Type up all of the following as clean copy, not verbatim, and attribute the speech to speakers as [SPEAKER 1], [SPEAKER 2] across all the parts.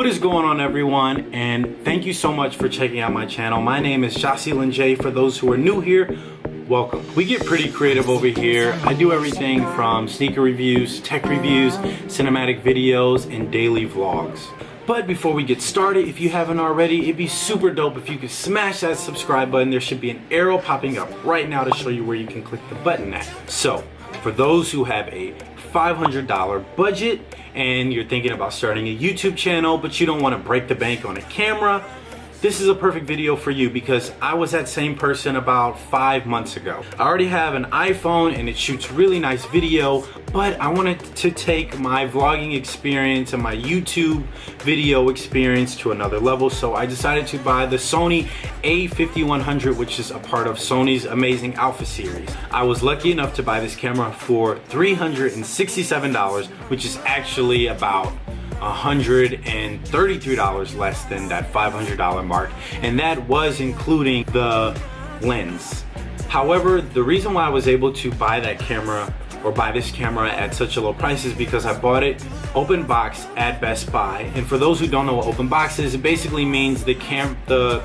[SPEAKER 1] What is going on, everyone? And thank you so much for checking out my channel. My name is Gyasi Linje. For those who are new here, welcome. We get pretty creative over here. I do everything from sneaker reviews, tech reviews, cinematic videos, and daily vlogs. But before we get started, if you haven't already, it'd be super dope if you could smash that subscribe button. There should be an arrow popping up right now to show you where you can click the button at. So, for those who have a $500 budget and you're thinking about starting a YouTube channel, but you don't want to break the bank on a camera, this is a perfect video for you because I was that same person about 5 months ago. I already have an iPhone and it shoots really nice video, but I wanted to take my vlogging experience and my YouTube video experience to another level, so I decided to buy the Sony A5100, which is a part of Sony's amazing Alpha series. I was lucky enough to buy this camera for $367, which is actually about $133 less than that $500 mark, and that was including the lens. However, the reason why I was able to buy that camera or buy this camera at such a low price is because I bought it open box at Best Buy. And for those who don't know what open box is, it basically means the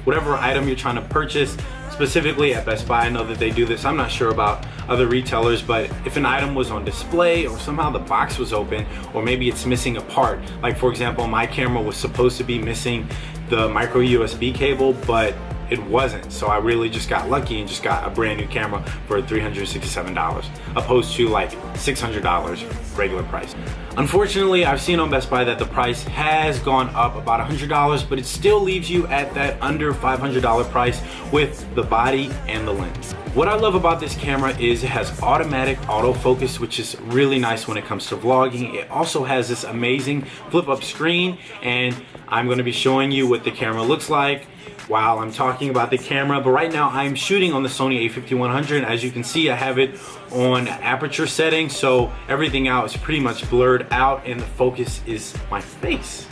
[SPEAKER 1] whatever item you're trying to purchase. Specifically at Best Buy, I know that they do this. I'm not sure about other retailers, but if an item was on display or somehow the box was open, or maybe it's missing a part, like for example, my camera was supposed to be missing the micro USB cable, but it wasn't. So I really just got lucky and just got a brand new camera for $367, opposed to like $600 regular price. Unfortunately, I've seen on Best Buy that the price has gone up about $100, but it still leaves you at that under $500 price with the body and the lens. What I love about this camera is it has automatic autofocus, which is really nice when it comes to vlogging. It also has this amazing flip up screen, and I'm going to be showing you what the camera looks like while I'm talking about the camera. But right now I'm shooting on the Sony A5100. As you can see, I have it on aperture setting, so everything out is pretty much blurred out and the focus is my face.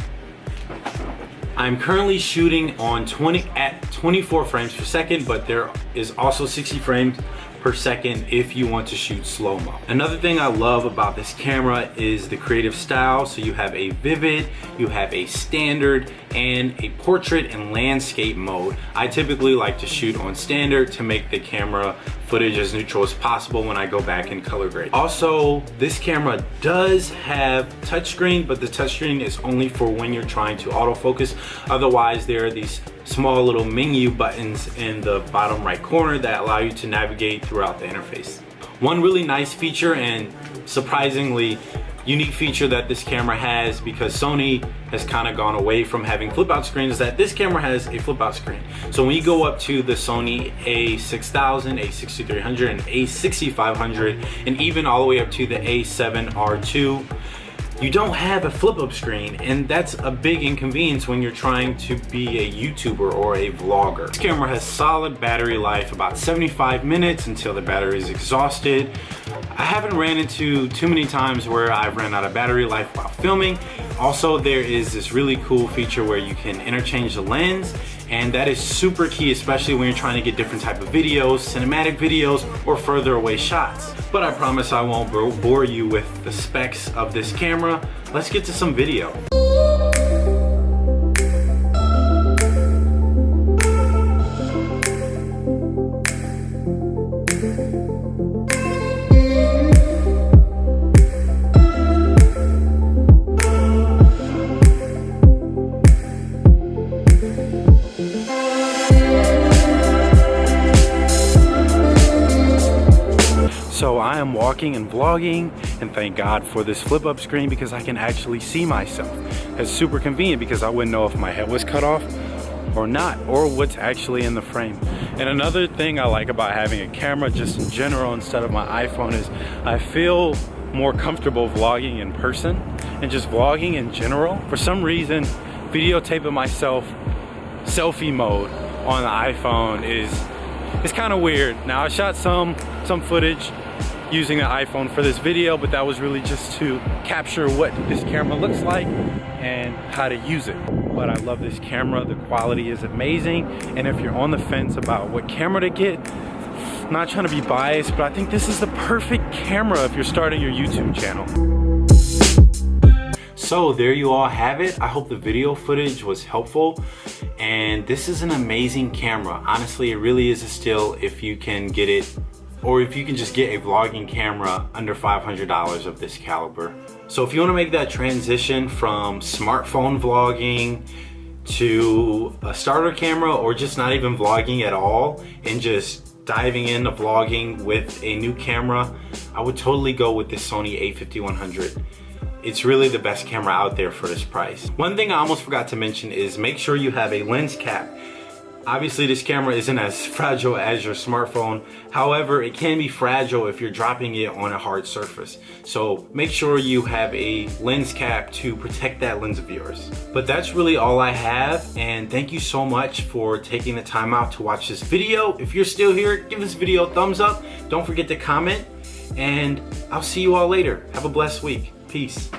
[SPEAKER 1] I'm currently shooting on 24 frames per second, but there is also 60 frames per second if you want to shoot slow-mo. Another thing I love about this camera is the creative style. So you have a vivid, you have a standard, and a portrait and landscape mode. I typically like to shoot on standard to make the camera footage as neutral as possible when I go back and color grade. Also, this camera does have touchscreen, but the touchscreen is only for when you're trying to autofocus. Otherwise, there are these small little menu buttons in the bottom right corner that allow you to navigate throughout the interface. One really nice feature and surprisingly unique feature that this camera has, because Sony has kind of gone away from having flip out screens, is that this camera has a flip out screen. So when you go up to the Sony A6000, A6300, and A6500, and even all the way up to the A7R2, you don't have a flip-up screen, and that's a big inconvenience when you're trying to be a YouTuber or a vlogger. This camera has solid battery life, about 75 minutes until the battery is exhausted. I haven't ran into too many times where I've ran out of battery life while filming. Also, there is this really cool feature where you can interchange the lens, and that is super key, especially when you're trying to get different type of videos, cinematic videos, or further away shots. But I promise I won't bore you with the specs of this camera. Let's get to some video. So I am walking and vlogging, and thank God for this flip up screen because I can actually see myself. It's super convenient because I wouldn't know if my head was cut off or not, or what's actually in the frame. And another thing I like about having a camera just in general instead of my iPhone is I feel more comfortable vlogging in person and just vlogging in general. For some reason, videotaping myself selfie mode on the iPhone is kind of weird. Now I shot some footage using the iPhone for this video, but that was really just to capture what this camera looks like and how to use it. But I love this camera, the quality is amazing, and if you're on the fence about what camera to get, I'm not trying to be biased, but I think this is the perfect camera if you're starting your YouTube channel. So there you all have it. I hope the video footage was helpful, and this is an amazing camera. Honestly, it really is a steal if you can get it, or if you can just get a vlogging camera under $500 of this caliber. So if you want to make that transition from smartphone vlogging to a starter camera, or just not even vlogging at all and just diving into vlogging with a new camera, I would totally go with this Sony A5100. It's really the best camera out there for this price. One thing I almost forgot to mention is make sure you have a lens cap. Obviously this camera isn't as fragile as your smartphone. However, it can be fragile if you're dropping it on a hard surface. So make sure you have a lens cap to protect that lens of yours. But that's really all I have, and thank you so much for taking the time out to watch this video. If you're still here, give this video a thumbs up. Don't forget to comment, and I'll see you all later. Have a blessed week. Peace.